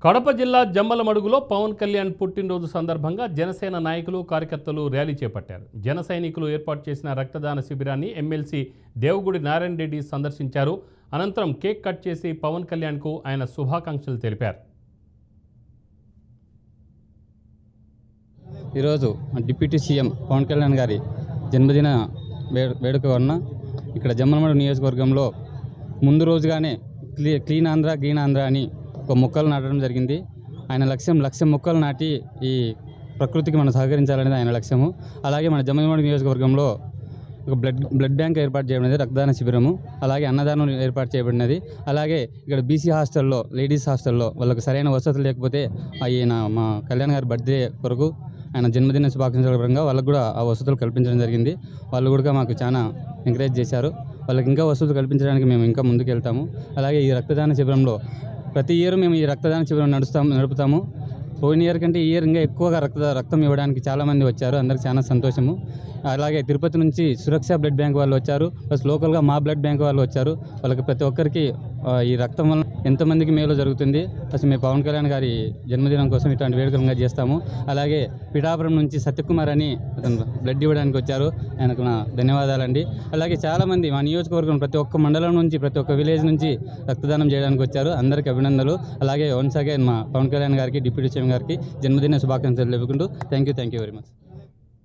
కడప జిల్లా జమ్మలమడుగులో పవన్ కళ్యాణ్ పుట్టినరోజు సందర్భంగా జనసేన నాయకులు కార్యకర్తలు ర్యాలీ చేపట్టారు. జన సైనికులు ఏర్పాటు చేసిన రక్తదాన శిబిరాన్ని ఎమ్మెల్సీ దేవగుడి నారాయణ రెడ్డి సందర్శించారు. అనంతరం కేక్ కట్ చేసి పవన్ కళ్యాణ్కు ఆయన శుభాకాంక్షలు తెలిపారు. ఈరోజు డిప్యూటీ సీఎం పవన్ కళ్యాణ్ గారి జన్మదిన వేడుక వలన ఇక్కడ జమ్మలమడుగు నియోజకవర్గంలో ముందు రోజుగానే క్లీన్ ఆంధ్ర గ్రీన్ ఆంధ్ర అని ఒక మొక్కలు నాటడం జరిగింది. ఆయన లక్ష్యం మొక్కలు నాటి ఈ ప్రకృతికి మనం సహకరించాలనేది ఆయన లక్ష్యము. అలాగే మన జమ్మలమడుగు నియోజకవర్గంలో ఒక బ్లడ్ బ్యాంక్ ఏర్పాటు చేయబడినది, రక్తదాన శిబిరము, అలాగే అన్నదానం ఏర్పాటు చేయబడినది. అలాగే ఇక్కడ బీసీ హాస్టల్లో, లేడీస్ హాస్టల్లో వాళ్ళకు సరైన వసతులు లేకపోతే ఆయన మా కళ్యాణ్ గారి బర్త్డే కొరకు ఆయన జన్మదిన శుభాకాంక్షల పరంగా వాళ్ళకు కూడా ఆ వసతులు కల్పించడం జరిగింది. వాళ్ళు కూడా మాకు చాలా ఎంకరేజ్ చేశారు. వాళ్ళకి ఇంకా వసతులు కల్పించడానికి మేము ఇంకా ముందుకు వెళ్తాము. అలాగే ఈ రక్తదాన శిబిరంలో ప్రతి ఇయర్ మేము ఈ రక్తదాన శిబిరం నడుపుతాము. పోయిన ఇయర్ కంటే ఈ ఇయర్ ఇంకా ఎక్కువగా రక్తం ఇవ్వడానికి చాలామంది వచ్చారు. అందరికి చాలా సంతోషము. అలాగే తిరుపతి నుంచి సురక్ష బ్లడ్ బ్యాంక్ వాళ్ళు వచ్చారు, ప్లస్ లోకల్గా మా బ్లడ్ బ్యాంక్ వాళ్ళు వచ్చారు. వాళ్ళకి ప్రతి ఒక్కరికి ఈ రక్తం వల్ల ఎంతమందికి మేలు జరుగుతుంది. ప్లస్ మేము పవన్ కళ్యాణ్ గారి జన్మదినం కోసం ఇట్లాంటి వేడుకలుగా చేస్తాము. అలాగే పిఠాపురం నుంచి సత్యకుమార్ అని అతను బ్లడ్ ఇవ్వడానికి వచ్చారు. ఆయనకు నా ధన్యవాదాలండి. అలాగే చాలామంది మా నియోజకవర్గం ప్రతి ఒక్క మండలం నుంచి, ప్రతి ఒక్క విలేజ్ నుంచి రక్తదానం చేయడానికి వచ్చారు. అందరికీ అభినందనలు. అలాగే వన్స్ అగైన్ మా పవన్ కళ్యాణ్ గారికి, డిప్యూటీ సీఎం గారికి జన్మదిన శుభాకాంక్షలు తెలుపుకుంటూ థ్యాంక్ యూ వెరీ మచ్.